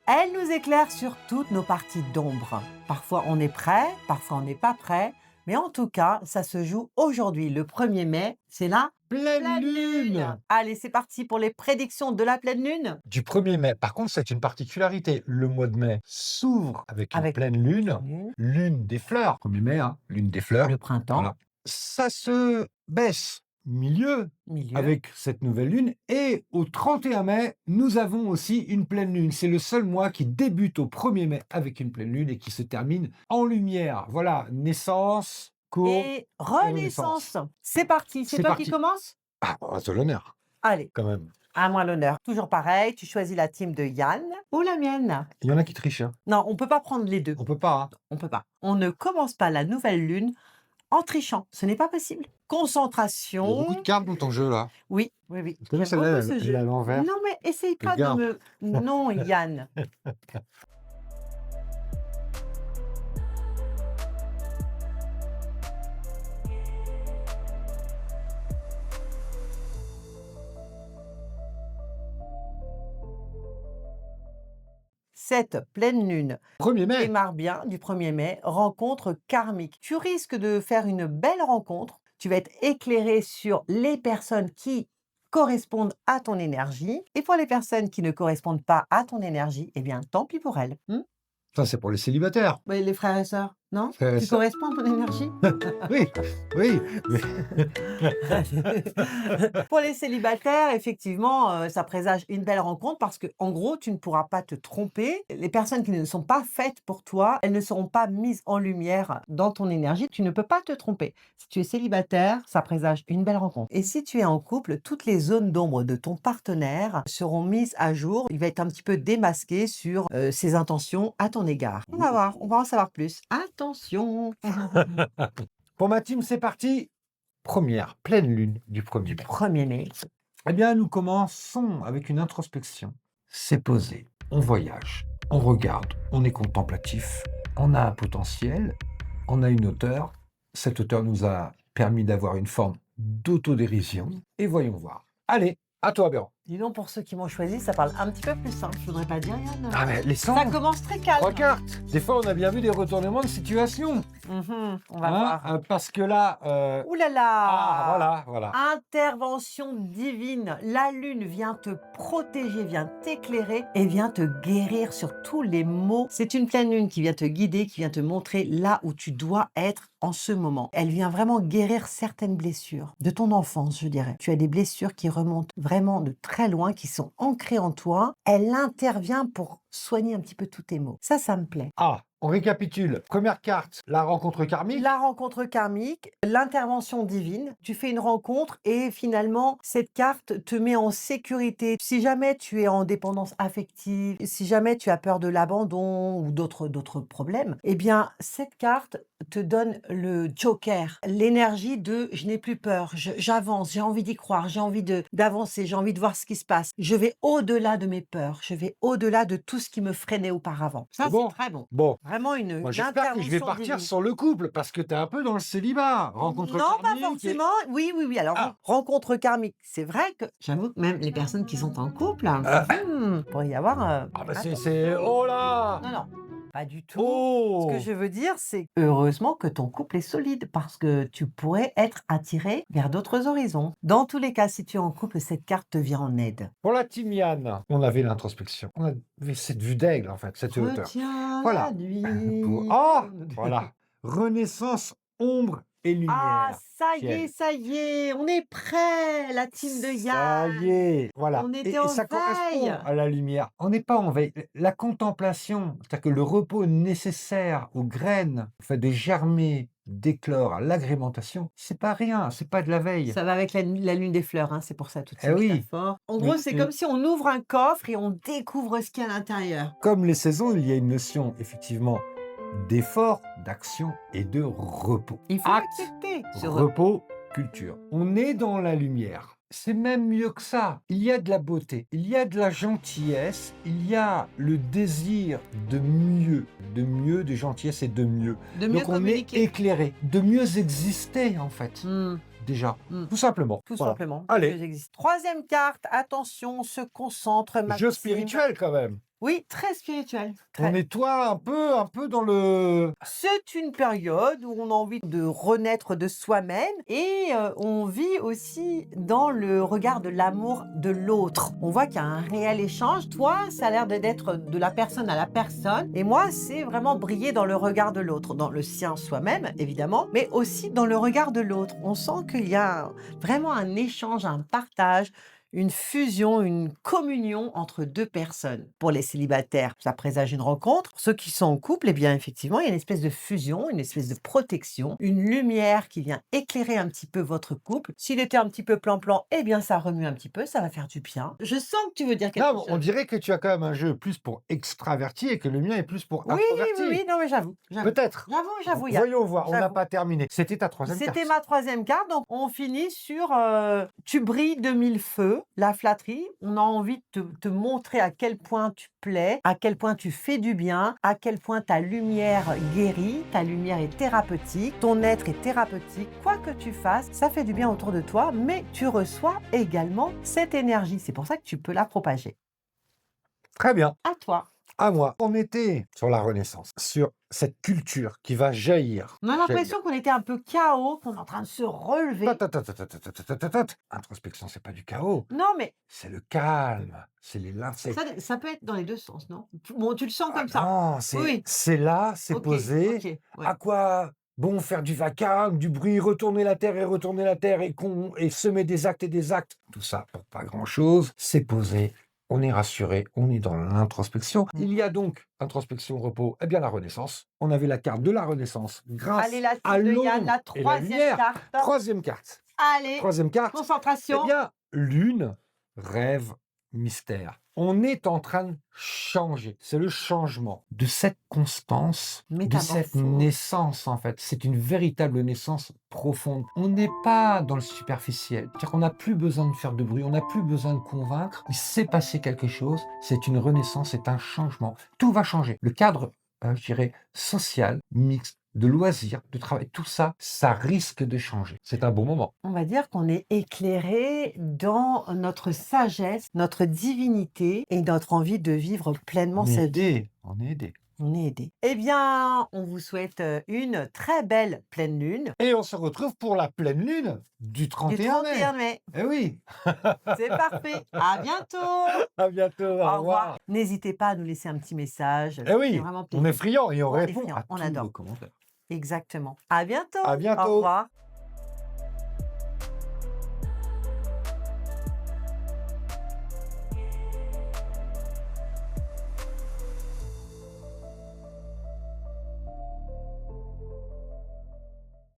Elle nous éclaire sur toutes nos parties d'ombre. Parfois on est prêt, parfois on n'est pas prêt, mais en tout cas, ça se joue aujourd'hui, le 1er mai, c'est la Pleine lune Allez, c'est parti pour les prédictions de la pleine lune. du 1er mai. Par contre, c'est une particularité. Le mois de mai s'ouvre avec une Avec pleine lune, lune, lune des fleurs. 1er mai, hein, lune des fleurs. le printemps, Voilà. Ça se baisse milieu milieu. avec cette nouvelle lune. Et au 31 mai, nous avons aussi une pleine lune. C'est le seul mois qui débute au 1er mai avec une pleine lune et qui se termine en lumière. Voilà, naissance, courbe Et renaissance. C'est parti, c'est C'est toi parti. qui commence. Ah, on reste l'honneur, Allez, quand même. à moi l'honneur. Toujours pareil, tu choisis la team de Yann ou la mienne. Il y en a qui trichent, hein. Non, on peut pas prendre les deux. On peut pas, hein. On peut pas. On ne commence pas la nouvelle lune en trichant. Ce n'est pas possible. Il y a Concentration. beaucoup de cartes dans ton jeu, là. Oui, oui, oui. T'as vu, J'aime celle-là, beaucoup ce elle jeu. est à l'envers. Non, mais essaye pas de Regarde. me... Non, Yann. Cette pleine lune 1er mai. démarre bien du 1er mai, rencontre karmique. Tu risques de faire une belle rencontre. Tu vas être éclairé sur les personnes qui correspondent à ton énergie. Et pour les personnes qui ne correspondent pas à ton énergie, eh bien, tant pis pour elles. Ça, c'est pour les célibataires. Oui, les frères et sœurs, non? Frères et Tu sœurs. corresponds à ton énergie? Oui, oui. Pour les célibataires, effectivement, ça présage une belle rencontre parce que, en gros, tu ne pourras pas te tromper. Les personnes qui ne sont pas faites pour toi, elles ne seront pas mises en lumière dans ton énergie. Tu ne peux pas te tromper. Si tu es célibataire, ça présage une belle rencontre. Et si tu es en couple, toutes les zones d'ombre de ton partenaire seront mises à jour. Il va être un petit peu démasqué sur ses intentions à ton égard. On va voir, on va en savoir plus. Attention! Pour ma team, c'est parti. Première pleine lune du 1er mai. 1er mai. Eh bien, nous commençons avec une introspection. C'est posé. On voyage. On regarde. On est contemplatif. On a un potentiel. On a une hauteur. Cette hauteur nous a permis d'avoir une forme d'autodérision. Et voyons voir. Allez, à toi, Béran. Dis donc, pour ceux qui m'ont choisi, ça parle un petit peu plus simple. Je voudrais pas dire, Yann. Ah, mais les Ça 100. commence très calme. 3 cartes. Des fois, on a bien vu des retournements de situation. On va Hein, voir. parce que là... Ouh là là! Ah, voilà. Intervention divine. La lune vient te protéger, vient t'éclairer et vient te guérir sur tous les maux. C'est une pleine lune qui vient te guider, qui vient te montrer là où tu dois être en ce moment. Elle vient vraiment guérir certaines blessures de ton enfance, je dirais. Tu as des blessures qui remontent vraiment de très loin, qui sont ancrées en toi. Elle intervient pour soigner un petit peu tous tes maux. Ça me plaît. Ah, on récapitule. Première carte, la rencontre karmique. La rencontre karmique, l'intervention divine. Tu fais une rencontre et finalement, cette carte te met en sécurité. Si jamais tu es en dépendance affective, si jamais tu as peur de l'abandon ou d'autres problèmes, eh bien, cette carte te donne le joker, l'énergie de je n'ai plus peur, j'avance, j'ai envie d'y croire, j'ai envie d'avancer, j'ai envie de voir ce qui se passe. Je vais au-delà de mes peurs, je vais au-delà de tout ce qui me freinait auparavant. Ça, C'est bon. c'est très bon. Bon, Vraiment une moi j'espère que je vais intervention partir divine. sur le couple, parce que t'es un peu dans le célibat. Rencontre Non, pas karmique. forcément. Oui. Alors, Ah. rencontre karmique, c'est vrai que j'avoue que même les personnes qui sont en couple, pourrait y avoir. Ah bah attends. c'est... Oh là. Non, pas du tout. Oh. Ce que je veux dire, c'est heureusement que ton couple est solide parce que tu pourrais être attiré vers d'autres horizons. Dans tous les cas, si tu es en couple, cette carte te vient en aide. Pour la team Yann, on avait l'introspection. On avait cette vue d'aigle, en fait, cette hauteur. Retiens Voilà. la nuit. Ah, voilà. Renaissance, ombre et lumière. Ah, ça Ciel. y est, on est prêt, la team de Ça Yann. y est, voilà. On était Et en ça correspond veille. à la lumière. On n'est pas en veille. La contemplation, c'est-à-dire que le repos nécessaire aux graines, au fait de germer, d'éclore, à l'agrémentation, c'est pas rien, c'est pas de la veille. Ça va avec la lune des fleurs, hein, c'est pour ça toutes ces Eh oui. métaphores. En gros, c'est comme si on ouvre un coffre et on découvre ce qu'il y a à l'intérieur. Comme les saisons, il y a une notion, effectivement, d'effort, d'action et de repos. Il faut Acte, l'accepter. repos, culture. On est dans la lumière. C'est même mieux que ça. Il y a de la beauté, il y a de la gentillesse, il y a le désir de mieux, de gentillesse et de mieux. De mieux Donc on communiquer. est éclairé, de mieux exister en fait, déjà, tout simplement. Tout Voilà. simplement. Allez. Dieu existe. Troisième carte, attention, on se concentre. Ma Jeu team. spirituel quand même. Oui, très spirituel, On très. nettoie un peu dans le C'est une période où on a envie de renaître de soi-même et on vit aussi dans le regard de l'amour de l'autre. On voit qu'il y a un réel échange. Toi, ça a l'air d'être de la personne à la personne et moi, c'est vraiment briller dans le regard de l'autre, dans le sien soi-même, évidemment, mais aussi dans le regard de l'autre. On sent qu'il y a vraiment un échange, un partage, une fusion, une communion entre 2 personnes. Pour les célibataires, ça présage une rencontre. Pour ceux qui sont en couple, eh bien, effectivement, il y a une espèce de fusion, une espèce de protection, une lumière qui vient éclairer un petit peu votre couple. S'il était un petit peu plan-plan, eh bien, ça remue un petit peu, ça va faire du bien. Je sens que tu veux dire quelque non, on chose. dirait que tu as quand même un jeu plus pour extraverti et que le mien est plus pour Oui, oui, oui, introverti. non, mais j'avoue. Peut-être. J'avoue, il y a Voyons voir, on n'a j'avoue. pas terminé. C'était ta troisième C'était carte. ma troisième carte, donc on finit sur, tu brilles de mille feux, la flatterie. On a envie de te montrer à quel point tu plais, à quel point tu fais du bien, à quel point ta lumière guérit, ta lumière est thérapeutique, ton être est thérapeutique. Quoi que tu fasses, ça fait du bien autour de toi, mais tu reçois également cette énergie. C'est pour ça que tu peux la propager. Très bien. À toi. À moi. On était sur la Renaissance, sur cette culture qui va jaillir. On a Jaillir. l'impression qu'on était un peu KO, qu'on est en train de se relever. Introspection, c'est pas du chaos, Non, mais c'est le calme, c'est les lincects. ça peut être dans les 2 sens, non? Bon, tu le sens Ah comme ça? non, Oui. c'est là, c'est OK, posé. OK, ouais. À quoi bon faire du vacarme, du bruit, retourner la terre et semer des actes, tout ça pour pas grand-chose. C'est posé, on est rassuré, on est dans l'introspection. Il y a donc introspection, repos, eh bien la Renaissance. On avait la carte de la Renaissance Allez, grâce la à suite de Yann, l'ombre la et la troisième lumière. carte. Troisième carte. Allez, Troisième carte, eh concentration. bien, lune, rêve, mystère. On est en train de changer. C'est le changement de cette constance, de cette Métamorphose. naissance, en fait. C'est une véritable naissance profonde. On n'est pas dans le superficiel. C'est-à-dire qu'on n'a plus besoin de faire de bruit, on n'a plus besoin de convaincre. Il s'est passé quelque chose. C'est une renaissance, c'est un changement. Tout va changer. Le cadre, je dirais, social, mixte, de loisirs, de travail, tout ça, ça risque de changer. C'est un bon moment. On va dire qu'on est éclairé dans notre sagesse, notre divinité et notre envie de vivre pleinement On est cette vie. aidé, on est aidé. On est aidé. Eh bien, on vous souhaite, une très belle pleine lune Et on se retrouve pour la pleine lune du du 31 mai. 31 mai. Eh oui, C'est parfait. À bientôt. à bientôt, au Au revoir. revoir. N'hésitez pas à nous laisser un petit message. Eh Ça fait oui, vraiment on est plaisir. friands et on On est répond friands, à on tous adore. vos commentaires. Exactement. À bientôt. À Au bientôt. revoir.